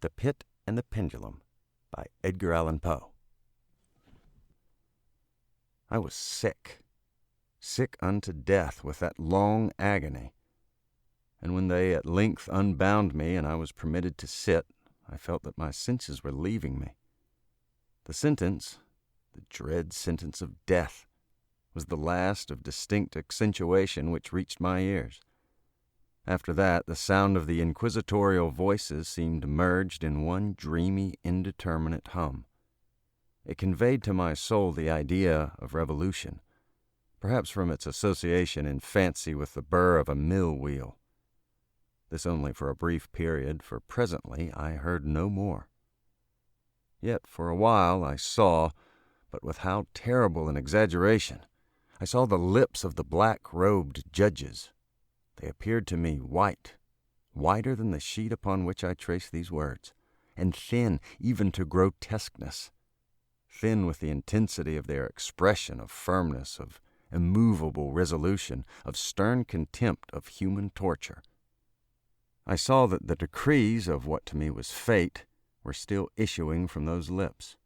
The Pit and the Pendulum by Edgar Allan Poe. I was sick unto death with that long agony, and when they at length unbound me and I was permitted to sit, I felt that my senses were leaving me. The sentence, the dread sentence of death, was the last of distinct accentuation which reached my ears. After that, the sound of the inquisitorial voices seemed merged in one dreamy, indeterminate hum. It conveyed to my soul the idea of revolution, perhaps from its association in fancy with the burr of a mill wheel. This only for a brief period, for presently I heard no more. Yet for a while I saw, but with how terrible an exaggeration! I saw the lips of the black-robed judges. They appeared to me white, whiter than the sheet upon which I trace these words, and thin even to grotesqueness, thin with the intensity of their expression of firmness, of immovable resolution, of stern contempt of human torture. I saw that the decrees of what to me was fate were still issuing from those lips.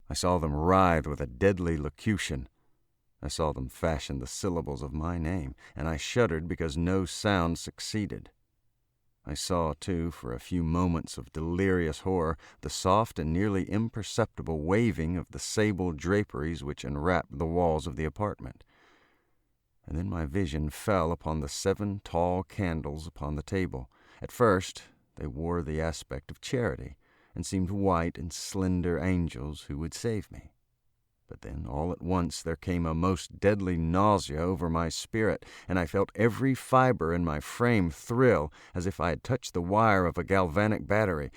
I saw them writhe with a deadly locution. I saw them fashion the syllables of my name, and I shuddered because no sound succeeded. I saw, too, for a few moments of delirious horror, the soft and nearly imperceptible waving of the sable draperies which enwrapped the walls of the apartment. And then my vision fell upon the 7 tall candles upon the table. At first, they wore the aspect of charity, and seemed white and slender angels who would save me. But then, all at once, there came a most deadly nausea over my spirit, and I felt every fiber in my frame thrill as if I had touched the wire of a galvanic battery,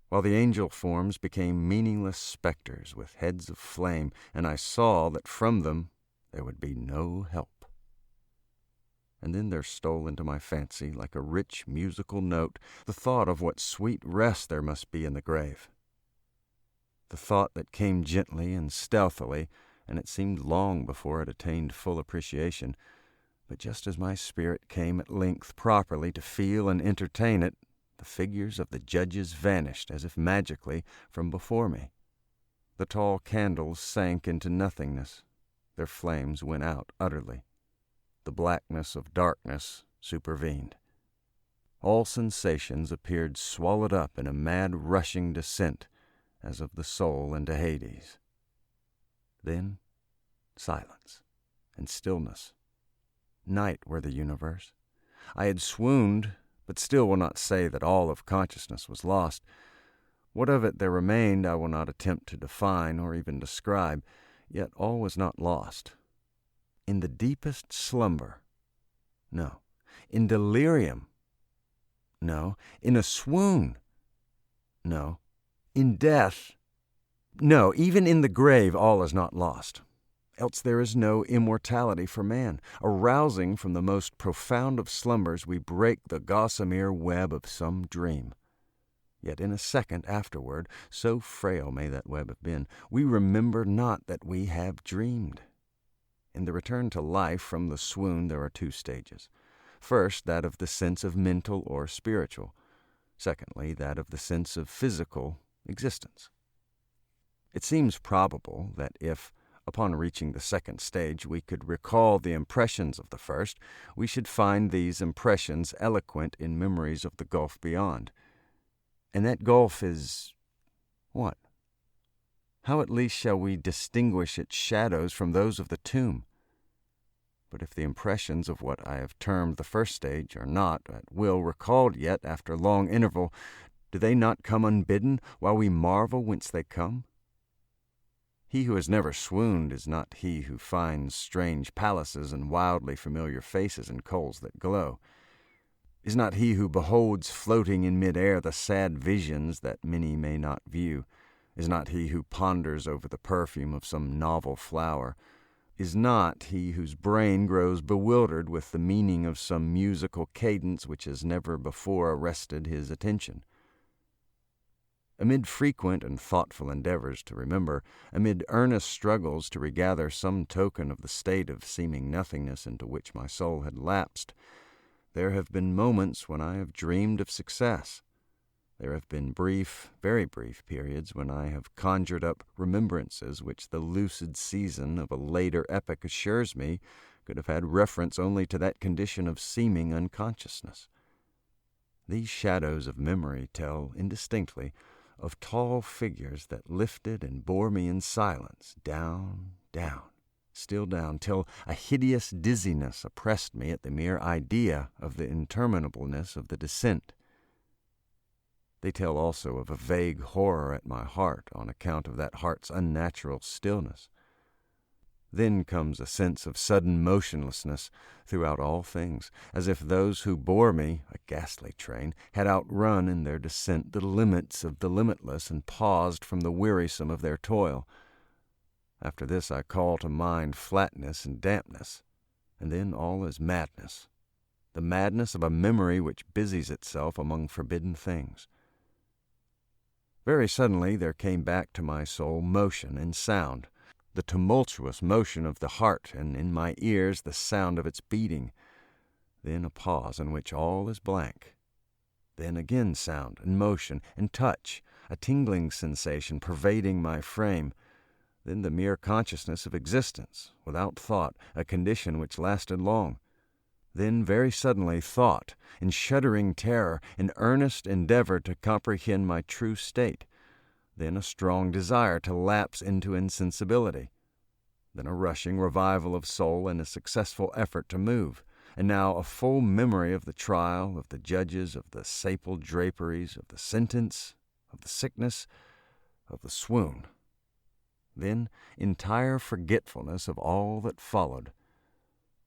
while the angel forms became meaningless specters with heads of flame, and I saw that from them there would be no help. And then there stole into my fancy, like a rich musical note, the thought of what sweet rest there must be in the grave. The thought that came gently and stealthily, and it seemed long before it attained full appreciation. But just as my spirit came at length properly to feel and entertain it, the figures of the judges vanished as if magically from before me. The tall candles sank into nothingness. Their flames went out utterly. The blackness of darkness supervened. All sensations appeared swallowed up in a mad rushing descent, as of the soul into Hades. Then silence and stillness. Night were the universe. I had swooned, but still will not say that all of consciousness was lost. What of it there remained I will not attempt to define or even describe, yet all was not lost. In the deepest slumber, no. In delirium, no. In a swoon, no. In death, no, even in the grave all is not lost. Else there is no immortality for man. Arousing from the most profound of slumbers, we break the gossamer web of some dream. Yet in a second afterward, so frail may that web have been, we remember not that we have dreamed. In the return to life from the swoon there are 2 stages. First, that of the sense of mental or spiritual. Secondly, that of the sense of physical existence. It seems probable that if, upon reaching the second stage, we could recall the impressions of the first, we should find these impressions eloquent in memories of the gulf beyond. And that gulf is what? How at least shall we distinguish its shadows from those of the tomb? But if the impressions of what I have termed the first stage are not, at will, recalled yet after long interval, do they not come unbidden, while we marvel whence they come? He who has never swooned is not he who finds strange palaces and wildly familiar faces in coals that glow, is not he who beholds floating in mid-air the sad visions that many may not view, is not he who ponders over the perfume of some novel flower, is not he whose brain grows bewildered with the meaning of some musical cadence which has never before arrested his attention. Amid frequent and thoughtful endeavors to remember, amid earnest struggles to regather some token of the state of seeming nothingness into which my soul had lapsed, there have been moments when I have dreamed of success, There have been brief, very brief periods when I have conjured up remembrances which the lucid season of a later epoch assures me could have had reference only to that condition of seeming unconsciousness. These shadows of memory tell indistinctly of tall figures that lifted and bore me in silence, down, down, still down, till a hideous dizziness oppressed me at the mere idea of the interminableness of the descent. They tell also of a vague horror at my heart on account of that heart's unnatural stillness. Then comes a sense of sudden motionlessness throughout all things, as if those who bore me, a ghastly train, had outrun in their descent the limits of the limitless and paused from the wearisome of their toil. After this I call to mind flatness and dampness, and then all is madness, the madness of a memory which busies itself among forbidden things. Very suddenly there came back to my soul motion and sound, the tumultuous motion of the heart, and in my ears the sound of its beating. Then a pause in which all is blank. Then again sound and motion and touch, a tingling sensation pervading my frame. Then the mere consciousness of existence, without thought, a condition which lasted long. Then very suddenly thought, in shuddering terror, in earnest endeavor to comprehend my true state. Then a strong desire to lapse into insensibility. Then a rushing revival of soul and a successful effort to move. And now a full memory of the trial, of the judges, of the sable draperies, of the sentence, of the sickness, of the swoon. Then entire forgetfulness of all that followed,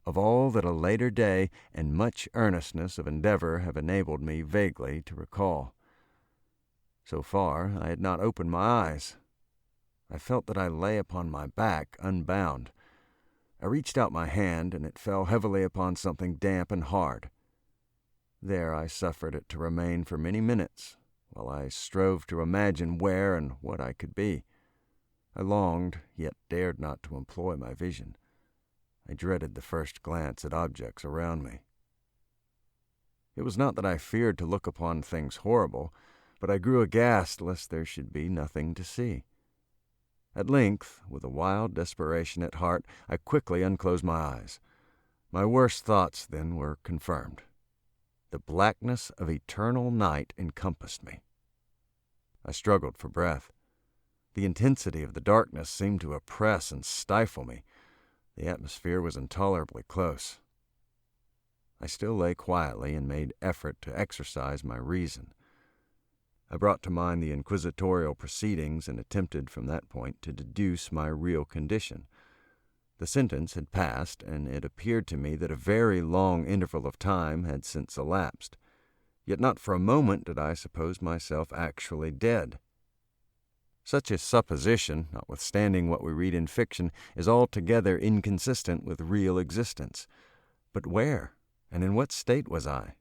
of all that a later day and much earnestness of endeavor have enabled me vaguely to recall. So far, I had not opened my eyes. I felt that I lay upon my back, unbound. I reached out my hand, and it fell heavily upon something damp and hard. There I suffered it to remain for many minutes, while I strove to imagine where and what I could be. I longed, yet dared not to employ my vision. I dreaded the first glance at objects around me. It was not that I feared to look upon things horrible, but I grew aghast lest there should be nothing to see. At length, with a wild desperation at heart, I quickly unclosed my eyes. My worst thoughts then were confirmed. The blackness of eternal night encompassed me. I struggled for breath. The intensity of the darkness seemed to oppress and stifle me. The atmosphere was intolerably close. I still lay quietly and made effort to exercise my reason. I brought to mind the inquisitorial proceedings and attempted from that point to deduce my real condition. The sentence had passed, and it appeared to me that a very long interval of time had since elapsed. Yet not for a moment did I suppose myself actually dead. Such a supposition, notwithstanding what we read in fiction, is altogether inconsistent with real existence. But where, and in what state was I?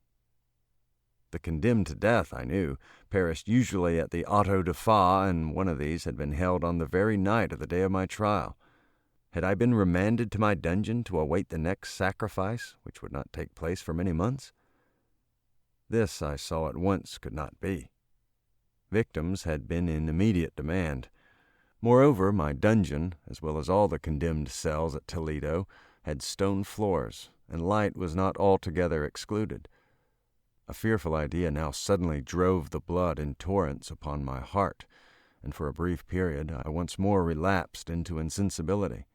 The condemned to death, I knew, perished usually at the auto da fe, and one of these had been held on the very night of the day of my trial. Had I been remanded to my dungeon to await the next sacrifice, which would not take place for many months? This, I saw at once, could not be. Victims had been in immediate demand. Moreover, my dungeon, as well as all the condemned cells at Toledo, had stone floors, and light was not altogether excluded. A fearful idea now suddenly drove the blood in torrents upon my heart, and for a brief period I once more relapsed into insensibility.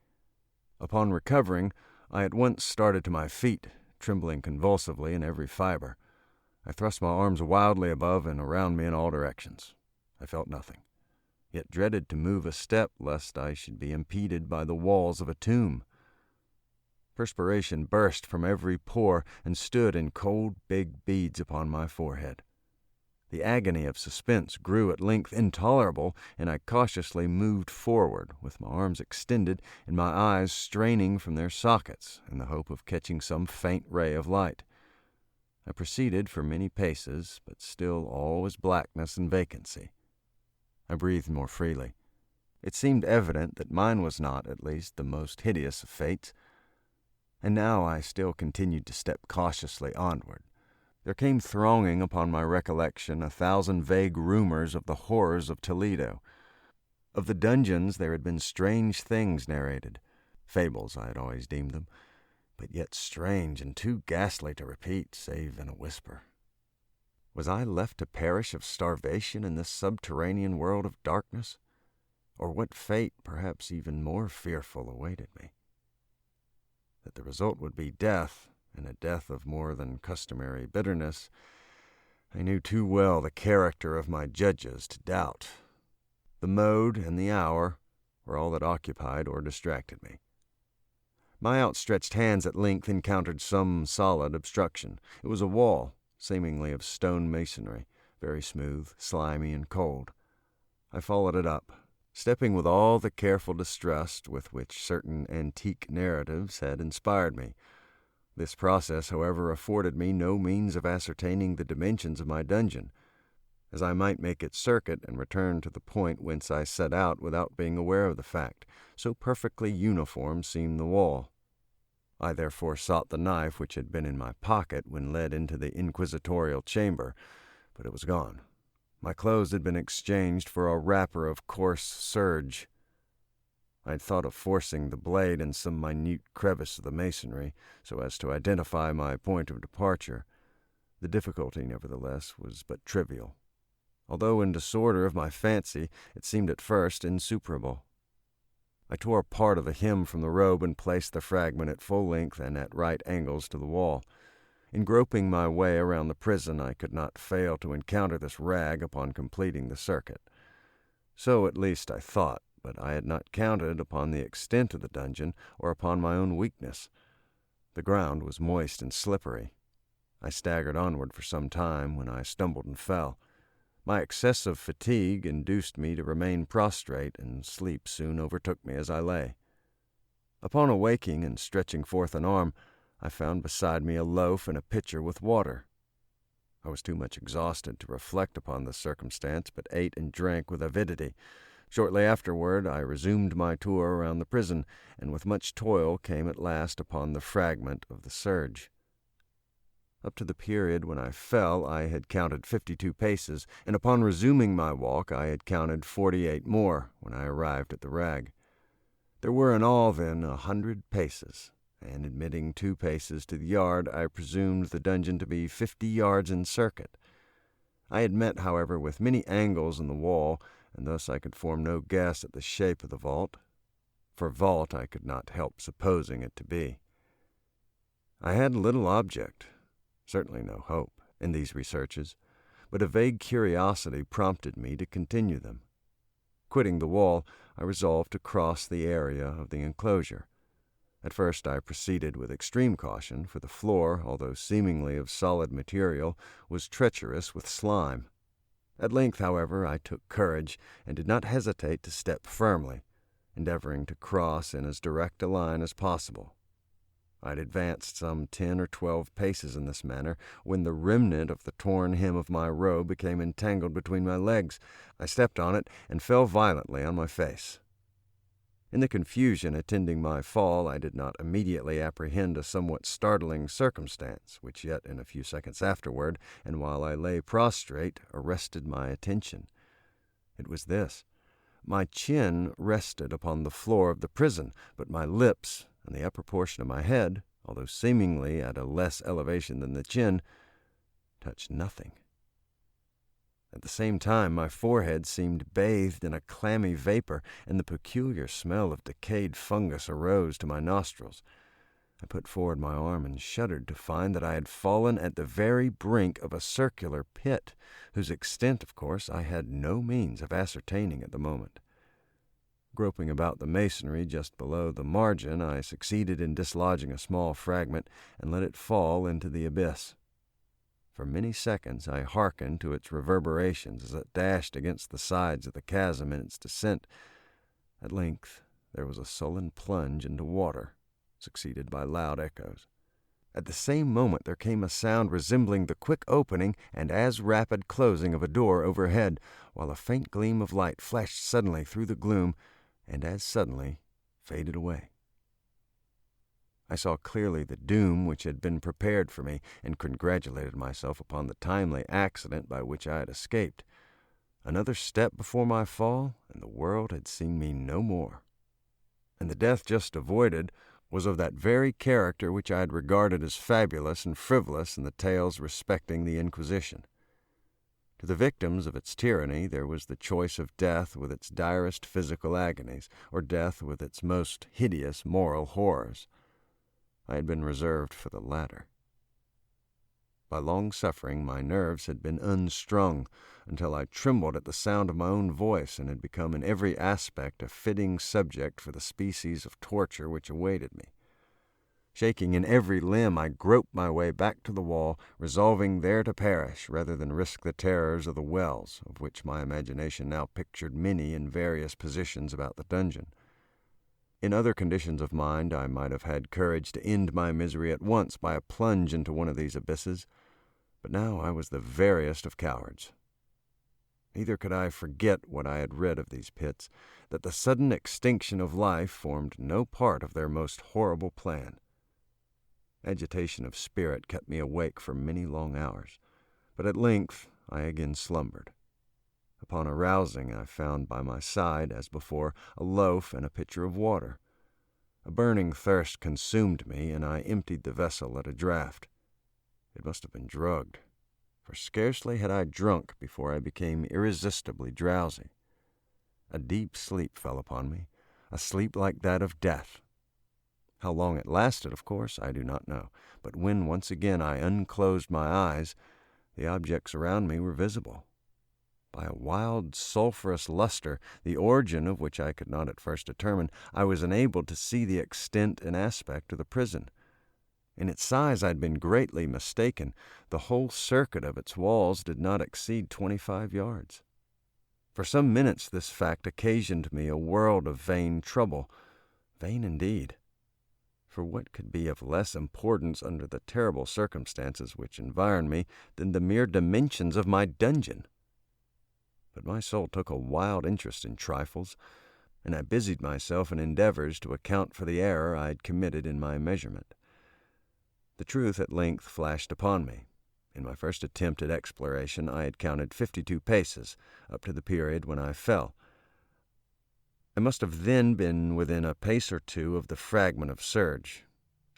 Upon recovering, I at once started to my feet, trembling convulsively in every fiber. I thrust my arms wildly above and around me in all directions. I felt nothing, yet dreaded to move a step lest I should be impeded by the walls of a tomb. Perspiration burst from every pore and stood in cold big beads upon my forehead. The agony of suspense grew at length intolerable, and I cautiously moved forward, with my arms extended and my eyes straining from their sockets in the hope of catching some faint ray of light. I proceeded for many paces, but still all was blackness and vacancy. I breathed more freely. It seemed evident that mine was not, at least, the most hideous of fates. And now I still continued to step cautiously onward, There came thronging upon my recollection 1,000 vague rumors of the horrors of Toledo. Of the dungeons there had been strange things narrated. Fables I had always deemed them, but yet strange and too ghastly to repeat, save in a whisper. Was I left to perish of starvation in this subterranean world of darkness? Or what fate, perhaps even more fearful, awaited me? That the result would be death, and a death of more than customary bitterness, I knew too well the character of my judges to doubt. The mode and the hour were all that occupied or distracted me. My outstretched hands at length encountered some solid obstruction. It was a wall, seemingly of stone masonry, very smooth, slimy, and cold. I followed it up, stepping with all the careful distrust with which certain antique narratives had inspired me. This process, however, afforded me no means of ascertaining the dimensions of my dungeon, as I might make its circuit and return to the point whence I set out without being aware of the fact, so perfectly uniform seemed the wall. I therefore sought the knife which had been in my pocket when led into the inquisitorial chamber, but it was gone. My clothes had been exchanged for a wrapper of coarse serge. I had thought of forcing the blade in some minute crevice of the masonry, so as to identify my point of departure. The difficulty, nevertheless, was but trivial. Although in disorder of my fancy, it seemed at first insuperable. I tore a part of the hem from the robe and placed the fragment at full length and at right angles to the wall. In groping my way around the prison, I could not fail to encounter this rag upon completing the circuit. So at least I thought, but I had not counted upon the extent of the dungeon or upon my own weakness. The ground was moist and slippery. I staggered onward for some time when I stumbled and fell. My excessive fatigue induced me to remain prostrate, and sleep soon overtook me as I lay. Upon awaking and stretching forth an arm, I found beside me a loaf and a pitcher with water. I was too much exhausted to reflect upon the circumstance, but ate and drank with avidity. Shortly afterward I resumed my tour around the prison, and with much toil came at last upon the fragment of the serge. Up to the period when I fell, I had counted 52 paces, and upon resuming my walk I had counted 48 more when I arrived at the rag. There were in all, then, 100 paces, and admitting 2 paces to the yard, I presumed the dungeon to be 50 yards in circuit. I had met, however, with many angles in the wall, and thus I could form no guess at the shape of the vault. For vault I could not help supposing it to be. I had little object, certainly no hope, in these researches, but a vague curiosity prompted me to continue them. Quitting the wall, I resolved to cross the area of the enclosure. At first I proceeded with extreme caution, for the floor, although seemingly of solid material, was treacherous with slime. At length, however, I took courage, and did not hesitate to step firmly, endeavoring to cross in as direct a line as possible. I had advanced some 10 or 12 paces in this manner, when the remnant of the torn hem of my robe became entangled between my legs. I stepped on it, and fell violently on my face. In the confusion attending my fall, I did not immediately apprehend a somewhat startling circumstance, which yet in a few seconds afterward, and while I lay prostrate, arrested my attention. It was this. My chin rested upon the floor of the prison, but my lips and the upper portion of my head, although seemingly at a less elevation than the chin, touched nothing. At the same time, my forehead seemed bathed in a clammy vapor, and the peculiar smell of decayed fungus arose to my nostrils. I put forward my arm and shuddered to find that I had fallen at the very brink of a circular pit, whose extent, of course, I had no means of ascertaining at the moment. Groping about the masonry just below the margin, I succeeded in dislodging a small fragment and let it fall into the abyss. For many seconds I hearkened to its reverberations as it dashed against the sides of the chasm in its descent. At length there was a sullen plunge into water, succeeded by loud echoes. At the same moment there came a sound resembling the quick opening and as rapid closing of a door overhead, while a faint gleam of light flashed suddenly through the gloom, and as suddenly faded away. I saw clearly the doom which had been prepared for me, and congratulated myself upon the timely accident by which I had escaped. Another step before my fall, and the world had seen me no more. And the death just avoided was of that very character which I had regarded as fabulous and frivolous in the tales respecting the Inquisition. To the victims of its tyranny there was the choice of death with its direst physical agonies, or death with its most hideous moral horrors. I had been reserved for the latter. By long suffering, my nerves had been unstrung until I trembled at the sound of my own voice and had become in every aspect a fitting subject for the species of torture which awaited me. Shaking in every limb, I groped my way back to the wall, resolving there to perish rather than risk the terrors of the wells, of which my imagination now pictured many in various positions about the dungeon. In other conditions of mind, I might have had courage to end my misery at once by a plunge into one of these abysses, but now I was the veriest of cowards. Neither could I forget what I had read of these pits, that the sudden extinction of life formed no part of their most horrible plan. Agitation of spirit kept me awake for many long hours, but at length I again slumbered. Upon arousing, I found by my side, as before, a loaf and a pitcher of water. A burning thirst consumed me, and I emptied the vessel at a draught. It must have been drugged, for scarcely had I drunk before I became irresistibly drowsy. A deep sleep fell upon me, a sleep like that of death. How long it lasted, of course, I do not know, but when once again I unclosed my eyes, the objects around me were visible. By a wild, sulphurous luster, the origin of which I could not at first determine, I was enabled to see the extent and aspect of the prison. In its size I had been greatly mistaken. The whole circuit of its walls did not exceed 25 yards. For some minutes this fact occasioned me a world of vain trouble. Vain indeed. For what could be of less importance under the terrible circumstances which environed me than the mere dimensions of my dungeon? But my soul took a wild interest in trifles, and I busied myself in endeavors to account for the error I had committed in my measurement. The truth at length flashed upon me. In my first attempt at exploration, I had counted 52 paces, up to the period when I fell. I must have then been within a pace or two of the fragment of serge.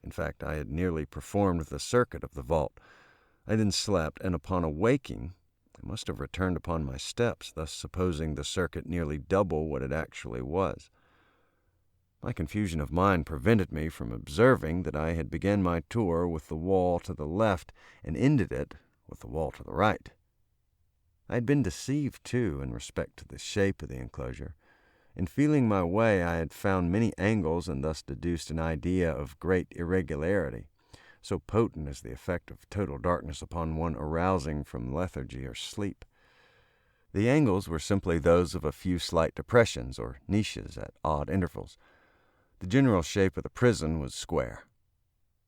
In fact, I had nearly performed the circuit of the vault. I then slept, and upon awaking, I must have returned upon my steps, thus supposing the circuit nearly double what it actually was. My confusion of mind prevented me from observing that I had begun my tour with the wall to the left and ended it with the wall to the right. I had been deceived, too, in respect to the shape of the enclosure. In feeling my way, I had found many angles and thus deduced an idea of great irregularity. So potent is the effect of total darkness upon one arousing from lethargy or sleep. The angles were simply those of a few slight depressions or niches at odd intervals. The general shape of the prison was square.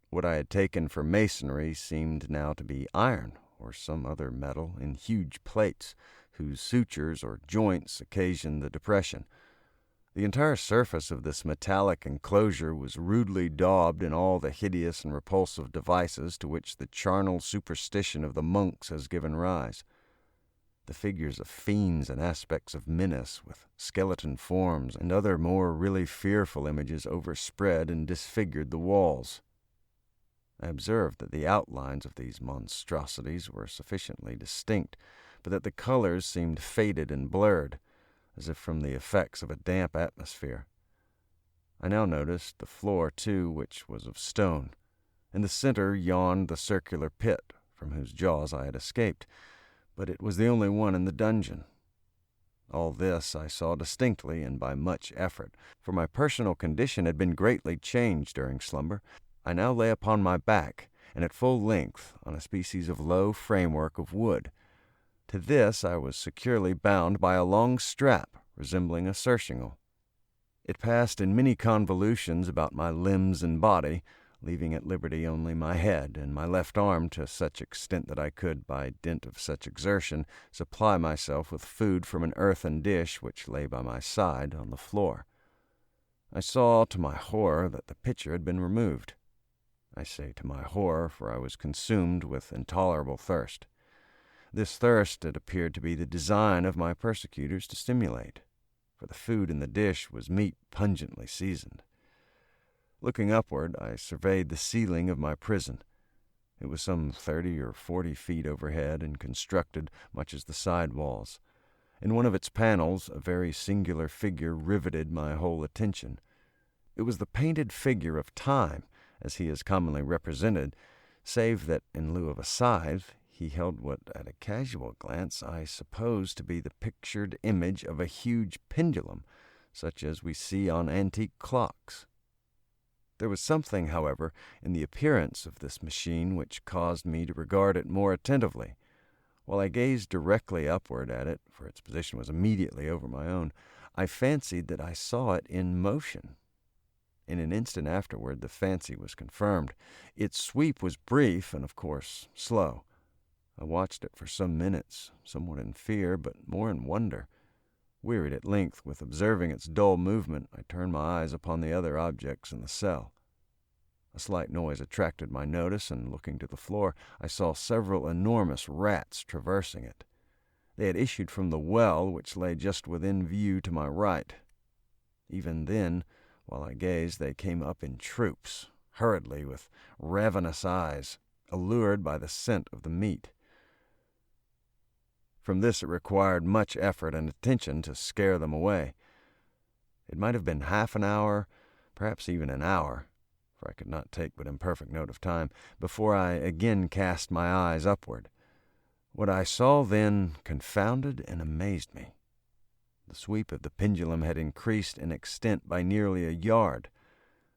What I had taken for masonry seemed now to be iron or some other metal in huge plates, whose sutures or joints occasioned the depression. The entire surface of this metallic enclosure was rudely daubed in all the hideous and repulsive devices to which the charnel superstition of the monks has given rise. The figures of fiends and aspects of menace, with skeleton forms and other more really fearful images, overspread and disfigured the walls. I observed that the outlines of these monstrosities were sufficiently distinct, but that the colors seemed faded and blurred, as if from the effects of a damp atmosphere. I now noticed the floor, too, which was of stone. In the center yawned the circular pit, from whose jaws I had escaped, but it was the only one in the dungeon. All this I saw distinctly and by much effort, for my personal condition had been greatly changed during slumber. I now lay upon my back, and at full length, on a species of low framework of wood. To this I was securely bound by a long strap resembling a surcingle. It passed in many convolutions about my limbs and body, leaving at liberty only my head and my left arm to such extent that I could, by dint of such exertion, supply myself with food from an earthen dish which lay by my side on the floor. I saw, to my horror, that the pitcher had been removed. I say to my horror, for I was consumed with intolerable thirst. This thirst it appeared to be the design of my persecutors to stimulate, for the food in the dish was meat pungently seasoned. Looking upward, I surveyed the ceiling of my prison. It was some 30 or 40 feet overhead and constructed much as the side walls. In one of its panels, a very singular figure riveted my whole attention. It was the painted figure of Time, as he is commonly represented, save that in lieu of a scythe, he held what, at a casual glance, I supposed to be the pictured image of a huge pendulum, such as we see on antique clocks. There was something, however, in the appearance of this machine which caused me to regard it more attentively. While I gazed directly upward at it, for its position was immediately over my own, I fancied that I saw it in motion. In an instant afterward, the fancy was confirmed. Its sweep was brief and, of course, slow. I watched it for some minutes, somewhat in fear, but more in wonder. Wearied at length with observing its dull movement, I turned my eyes upon the other objects in the cell. A slight noise attracted my notice, and looking to the floor, I saw several enormous rats traversing it. They had issued from the well, which lay just within view to my right. Even then, while I gazed, they came up in troops, hurriedly, with ravenous eyes, allured by the scent of the meat. From this it required much effort and attention to scare them away. It might have been half an hour, perhaps even an hour, for I could not take but imperfect note of time, before I again cast my eyes upward. What I saw then confounded and amazed me. The sweep of the pendulum had increased in extent by nearly a yard.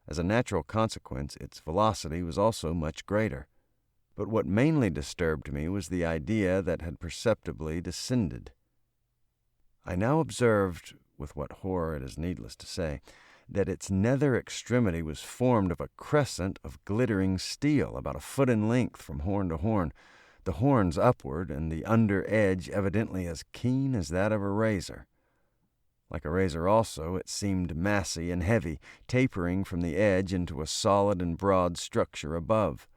As a natural consequence, its velocity was also much greater. But what mainly disturbed me was the idea that had perceptibly descended. I now observed, with what horror it is needless to say, that its nether extremity was formed of a crescent of glittering steel, about a foot in length from horn to horn, the horns upward, and the under edge evidently as keen as that of a razor. Like a razor also, it seemed massy and heavy, tapering from the edge into a solid and broad structure above.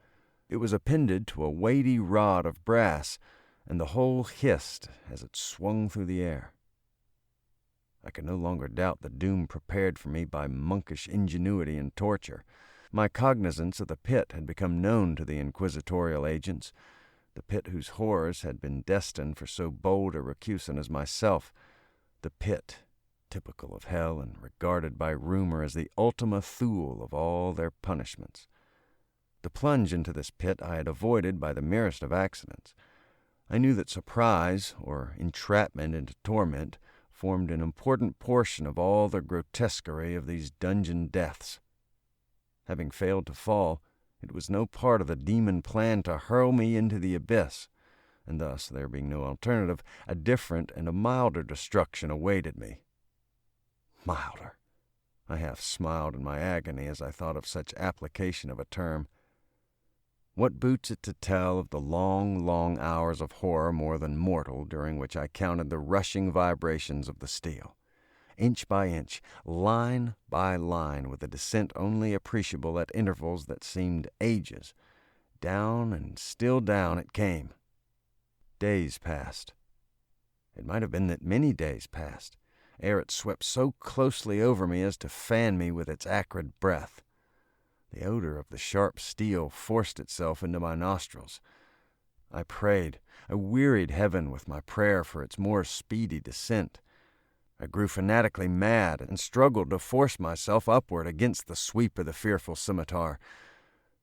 It was appended to a weighty rod of brass, and the whole hissed as it swung through the air. I could no longer doubt the doom prepared for me by monkish ingenuity and torture. My cognizance of the pit had become known to the inquisitorial agents, the pit whose horrors had been destined for so bold a recusant as myself, the pit typical of hell and regarded by rumor as the ultima thule of all their punishments. The plunge into this pit I had avoided by the merest of accidents. I knew that surprise, or entrapment into torment, formed an important portion of all the grotesquerie of these dungeon deaths. Having failed to fall, it was no part of the demon plan to hurl me into the abyss, and thus, there being no alternative, a different and a milder destruction awaited me. Milder! I half smiled in my agony as I thought of such application of a term. What boots it to tell of the long, long hours of horror more than mortal during which I counted the rushing vibrations of the steel, inch by inch, line by line, with a descent only appreciable at intervals that seemed ages. Down and still down it came. Days passed. It might have been that many days passed, ere it swept so closely over me as to fan me with its acrid breath. The odor of the sharp steel forced itself into my nostrils. I prayed. I wearied heaven with my prayer for its more speedy descent. I grew fanatically mad and struggled to force myself upward against the sweep of the fearful scimitar.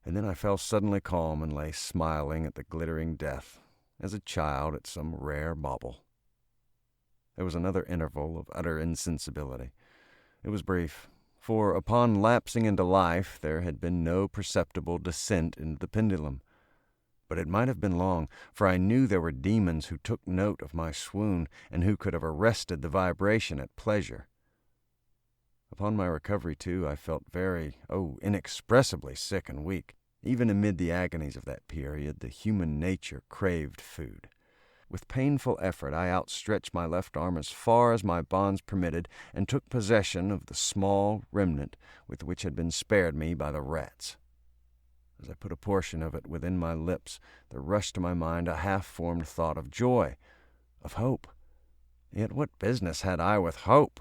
And then I fell suddenly calm and lay smiling at the glittering death, as a child at some rare bauble. There was another interval of utter insensibility. It was brief, for upon lapsing into life there had been no perceptible descent into the pendulum. But it might have been long, for I knew there were demons who took note of my swoon, and who could have arrested the vibration at pleasure. Upon my recovery, too, I felt inexpressibly sick and weak. Even amid the agonies of that period, the human nature craved food. With painful effort, I outstretched my left arm as far as my bonds permitted, and took possession of the small remnant with which had been spared me by the rats. As I put a portion of it within my lips, there rushed to my mind a half-formed thought of joy, of hope. Yet what business had I with hope?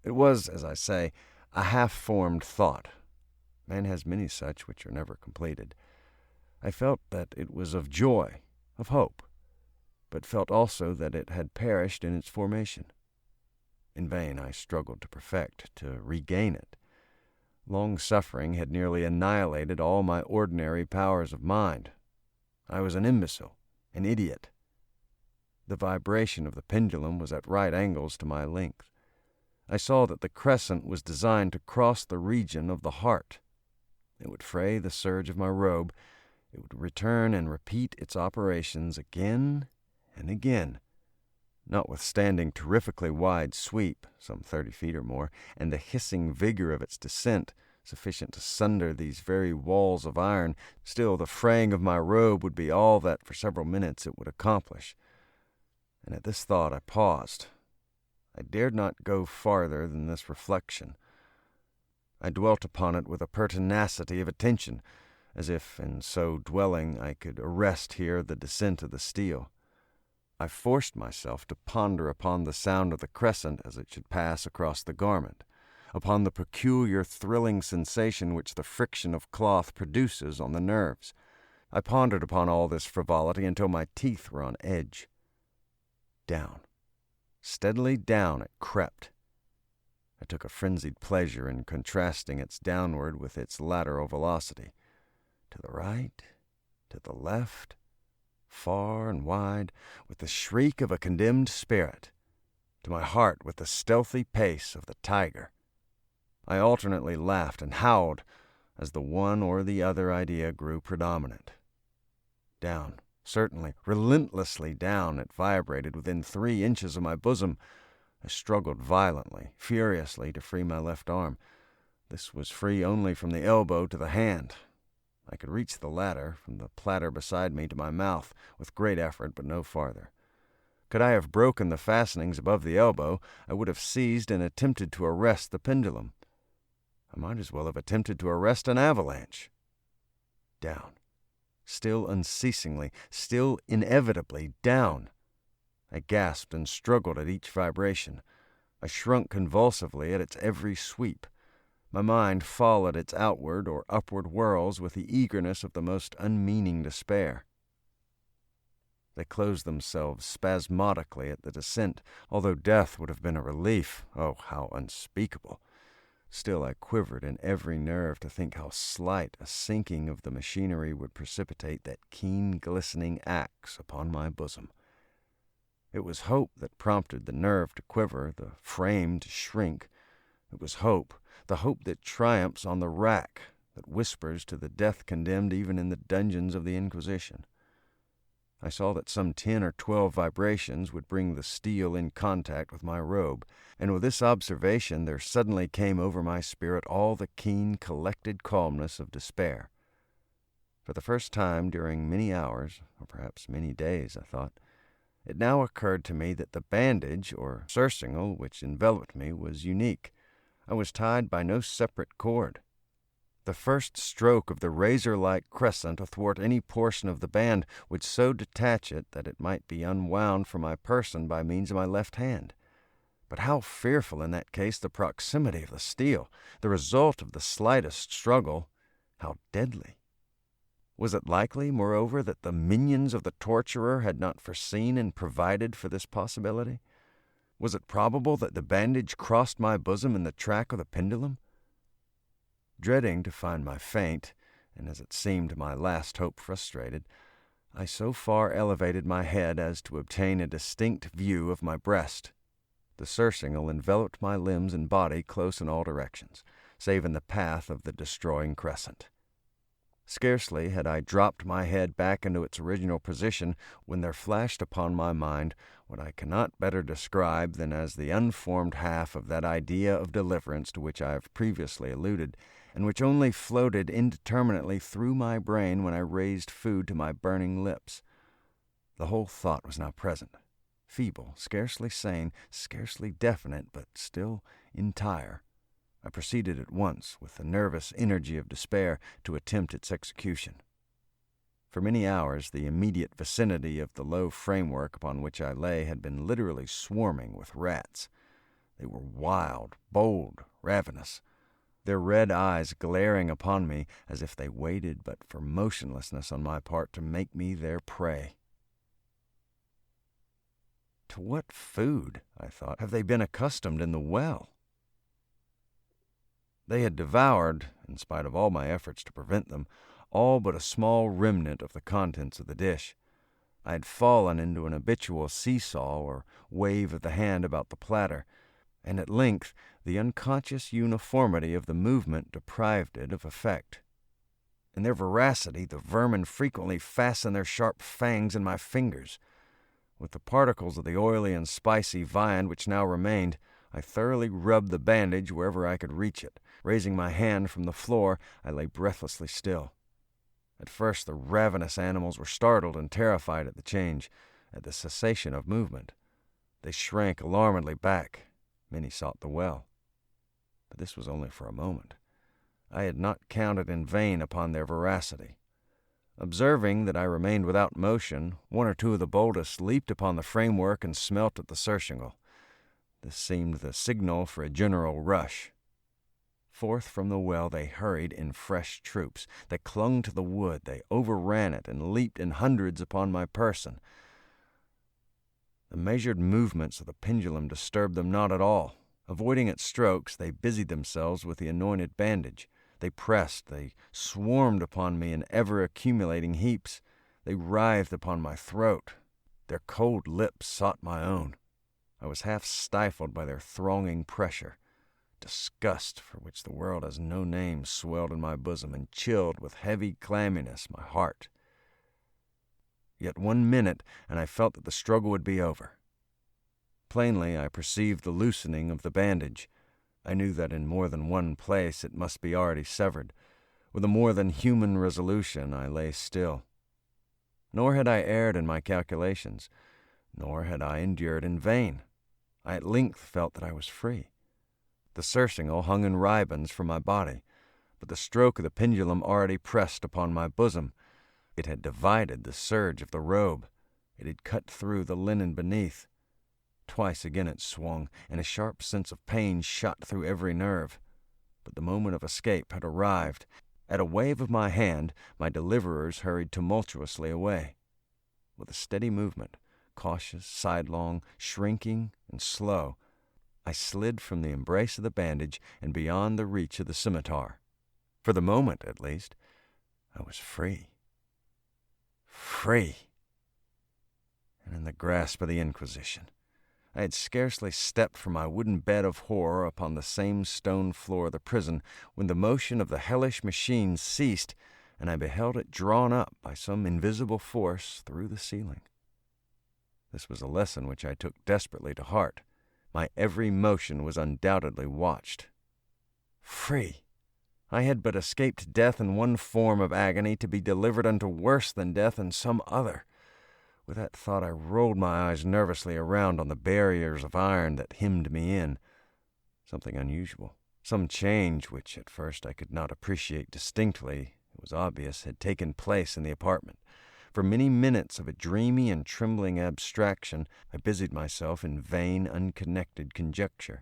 It was, as I say, a half-formed thought. Man has many such which are never completed. I felt that it was of joy, of hope, but felt also that it had perished in its formation. In vain I struggled to perfect, to regain it. Long suffering had nearly annihilated all my ordinary powers of mind. I was an imbecile, an idiot. The vibration of the pendulum was at right angles to my length. I saw that the crescent was designed to cross the region of the heart. It would fray the serge of my robe. It would return and repeat its operations again and again. Notwithstanding terrifically wide sweep, some 30 feet or more, and the hissing vigor of its descent, sufficient to sunder these very walls of iron, still the fraying of my robe would be all that for several minutes it would accomplish. And at this thought I paused. I dared not go farther than this reflection. I dwelt upon it with a pertinacity of attention, as if, in so dwelling, I could arrest here the descent of the steel. I forced myself to ponder upon the sound of the crescent as it should pass across the garment, upon the peculiar thrilling sensation which the friction of cloth produces on the nerves. I pondered upon all this frivolity until my teeth were on edge. Down, steadily down it crept. I took a frenzied pleasure in contrasting its downward with its lateral velocity. To the right, to the left, far and wide, with the shriek of a condemned spirit, to my heart with the stealthy pace of the tiger. I alternately laughed and howled as the one or the other idea grew predominant. Down, certainly, relentlessly down, it vibrated within 3 inches of my bosom. I struggled violently, furiously, to free my left arm. This was free only from the elbow to the hand. I could reach the latter, from the platter beside me to my mouth, with great effort, but no farther. Could I have broken the fastenings above the elbow, I would have seized and attempted to arrest the pendulum. I might as well have attempted to arrest an avalanche. Down. Still unceasingly, still inevitably down. I gasped and struggled at each vibration. I shrunk convulsively at its every sweep. My mind followed its outward or upward whirls with the eagerness of the most unmeaning despair. They closed themselves spasmodically at the descent, although death would have been a relief. Oh, how unspeakable! Still I quivered in every nerve to think how slight a sinking of the machinery would precipitate that keen, glistening axe upon my bosom. It was hope that prompted the nerve to quiver, the frame to shrink. It was hope, the hope that triumphs on the rack, that whispers to the death-condemned even in the dungeons of the Inquisition. I saw that some 10 or 12 vibrations would bring the steel in contact with my robe, and with this observation there suddenly came over my spirit all the keen, collected calmness of despair. For the first time during many hours, or perhaps many days, I thought, it now occurred to me that the bandage, or surcingle, which enveloped me was unique. I was tied by no separate cord. The first stroke of the razor-like crescent athwart any portion of the band would so detach it that it might be unwound from my person by means of my left hand. But how fearful in that case the proximity of the steel, the result of the slightest struggle, how deadly! Was it likely, moreover, that the minions of the torturer had not foreseen and provided for this possibility? Was it probable that the bandage crossed my bosom in the track of the pendulum? Dreading to find my faint, and as it seemed my last hope frustrated, I so far elevated my head as to obtain a distinct view of my breast. The surcingle enveloped my limbs and body close in all directions, save in the path of the destroying crescent. Scarcely had I dropped my head back into its original position when there flashed upon my mind what I cannot better describe than as the unformed half of that idea of deliverance to which I have previously alluded, and which only floated indeterminately through my brain when I raised food to my burning lips. The whole thought was now present, feeble, scarcely sane, scarcely definite, but still entire. I proceeded at once, with the nervous energy of despair, to attempt its execution. For many hours, the immediate vicinity of the low framework upon which I lay had been literally swarming with rats. They were wild, bold, ravenous, their red eyes glaring upon me as if they waited but for motionlessness on my part to make me their prey. To what food, I thought, have they been accustomed in the well? They had devoured, in spite of all my efforts to prevent them, all but a small remnant of the contents of the dish. I had fallen into an habitual seesaw or wave of the hand about the platter, and at length the unconscious uniformity of the movement deprived it of effect. In their voracity, the vermin frequently fastened their sharp fangs in my fingers. With the particles of the oily and spicy viand which now remained, I thoroughly rubbed the bandage wherever I could reach it. Raising my hand from the floor, I lay breathlessly still. At first the ravenous animals were startled and terrified at the change, at the cessation of movement. They shrank alarmedly back. Many sought the well. But this was only for a moment. I had not counted in vain upon their voracity. Observing that I remained without motion, one or two of the boldest leaped upon the framework and smelt at the surcingle. This seemed the signal for a general rush. Forth from the well they hurried in fresh troops. They clung to the wood, they overran it, and leaped in hundreds upon my person. The measured movements of the pendulum disturbed them not at all. Avoiding its strokes, they busied themselves with the anointed bandage. They pressed, they swarmed upon me in ever-accumulating heaps. They writhed upon my throat. Their cold lips sought my own. I was half stifled by their thronging pressure. Disgust, for which the world has no name, swelled in my bosom and chilled with heavy clamminess my heart. Yet 1 minute, and I felt that the struggle would be over. Plainly, I perceived the loosening of the bandage. I knew that in more than one place it must be already severed. With a more than human resolution, I lay still. Nor had I erred in my calculations, nor had I endured in vain. I at length felt that I was free. The surcingle hung in ribands from my body, but the stroke of the pendulum already pressed upon my bosom. It had divided the serge of the robe. It had cut through the linen beneath. Twice again it swung, and a sharp sense of pain shot through every nerve. But the moment of escape had arrived. At a wave of my hand, my deliverers hurried tumultuously away. With a steady movement, cautious, sidelong, shrinking, and slow, I slid from the embrace of the bandage and beyond the reach of the scimitar. For the moment, at least, I was free. Free! And in the grasp of the Inquisition. I had scarcely stepped from my wooden bed of horror upon the same stone floor of the prison when the motion of the hellish machine ceased, and I beheld it drawn up by some invisible force through the ceiling. This was a lesson which I took desperately to heart. My every motion was undoubtedly watched. Free! I had but escaped death in one form of agony to be delivered unto worse than death in some other. With that thought I rolled my eyes nervously around on the barriers of iron that hemmed me in. Something unusual, some change which at first I could not appreciate distinctly, it was obvious, had taken place in the apartment. For many minutes of a dreamy and trembling abstraction, I busied myself in vain, unconnected conjecture.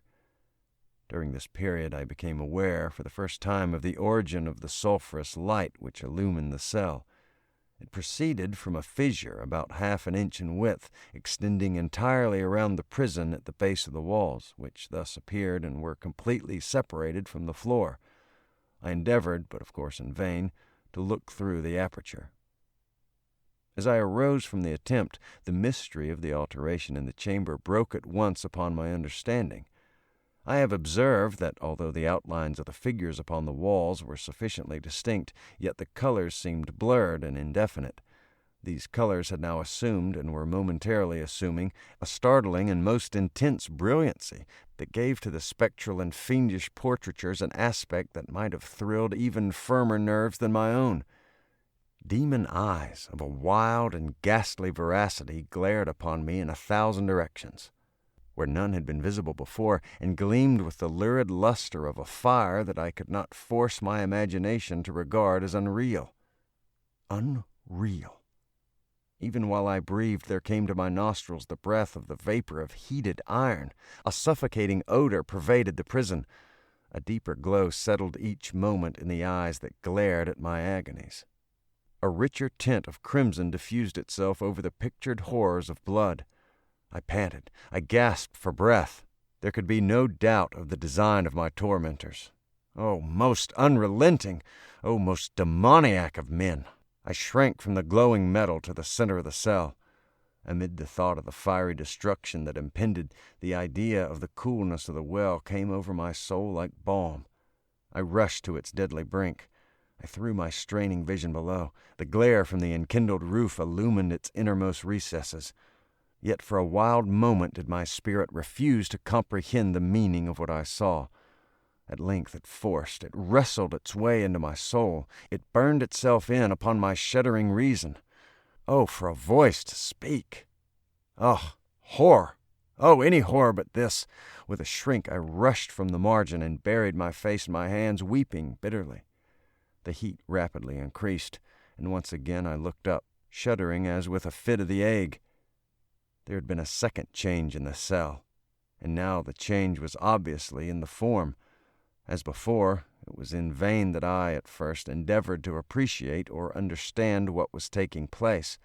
During this period I became aware, for the first time, of the origin of the sulphurous light which illumined the cell. It proceeded from a fissure about 1/2 inch in width, extending entirely around the prison at the base of the walls, which thus appeared and were completely separated from the floor. I endeavored, but of course in vain, to look through the aperture. As I arose from the attempt, the mystery of the alteration in the chamber broke at once upon my understanding. I have observed that, although the outlines of the figures upon the walls were sufficiently distinct, yet the colors seemed blurred and indefinite. These colors had now assumed, and were momentarily assuming, a startling and most intense brilliancy that gave to the spectral and fiendish portraitures an aspect that might have thrilled even firmer nerves than my own. Demon eyes of a wild and ghastly voracity glared upon me in 1,000 directions. where none had been visible before, and gleamed with the lurid luster of a fire that I could not force my imagination to regard as unreal. Unreal. Even while I breathed, there came to my nostrils the breath of the vapor of heated iron. A suffocating odor pervaded the prison. A deeper glow settled each moment in the eyes that glared at my agonies. A richer tint of crimson diffused itself over the pictured horrors of blood. I panted. I gasped for breath. There could be no doubt of the design of my tormentors. Oh, most unrelenting! Oh, most demoniac of men! I shrank from the glowing metal to the center of the cell. Amid the thought of the fiery destruction that impended, the idea of the coolness of the well came over my soul like balm. I rushed to its deadly brink. I threw my straining vision below. The glare from the enkindled roof illumined its innermost recesses. Yet for a wild moment did my spirit refuse to comprehend the meaning of what I saw. At length it forced, it wrestled its way into my soul. It burned itself in upon my shuddering reason. Oh, for a voice to speak! Oh, horror! Oh, any horror but this! With a shriek I rushed from the margin and buried my face in my hands, weeping bitterly. The heat rapidly increased, and once again I looked up, shuddering as with a fit of the ague. There had been a second change in the cell, and now the change was obviously in the form. As before, it was in vain that I, at first, endeavored to appreciate or understand what was taking place,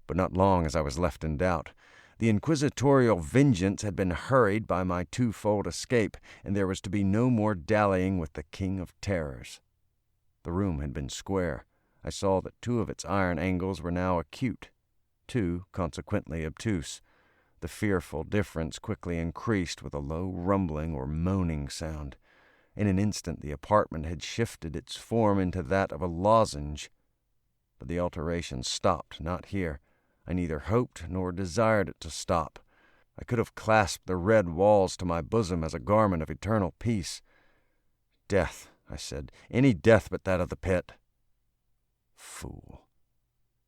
but not long as I was left in doubt. The inquisitorial vengeance had been hurried by my twofold escape, and there was to be no more dallying with the King of Terrors. The room had been square. I saw that 2 of its iron angles were now acute, 2 consequently obtuse. The fearful difference quickly increased with a low rumbling or moaning sound. In an instant the apartment had shifted its form into that of a lozenge. But the alteration stopped not here. I neither hoped nor desired it to stop. I could have clasped the red walls to my bosom as a garment of eternal peace. Death, I said, any death but that of the pit. Fool!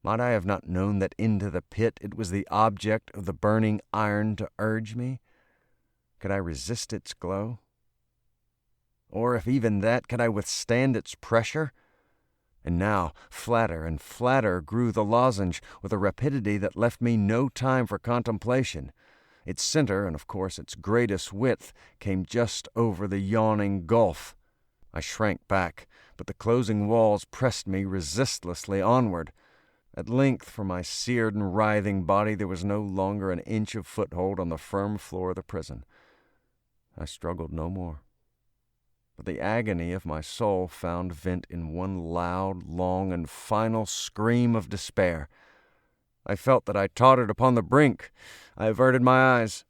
Might I have not known that into the pit it was the object of the burning iron to urge me? Could I resist its glow? Or if even that, could I withstand its pressure? And now, flatter and flatter grew the lozenge, with a rapidity that left me no time for contemplation. Its center, and of course its greatest width, came just over the yawning gulf. I shrank back, but the closing walls pressed me resistlessly onward. At length, for my seared and writhing body, there was no longer an inch of foothold on the firm floor of the prison. I struggled no more. But the agony of my soul found vent in one loud, long, and final scream of despair. I felt that I tottered upon the brink. I averted my eyes.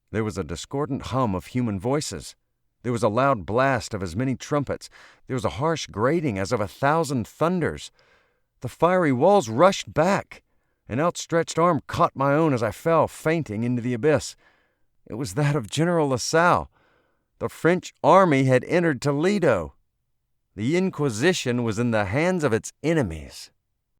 There was a discordant hum of human voices. There was a loud blast of as many trumpets. There was a harsh grating as of 1,000 thunders. The fiery walls rushed back. An outstretched arm caught my own as I fell, fainting, into the abyss. It was that of General Lasalle. The French army had entered Toledo. The Inquisition was in the hands of its enemies.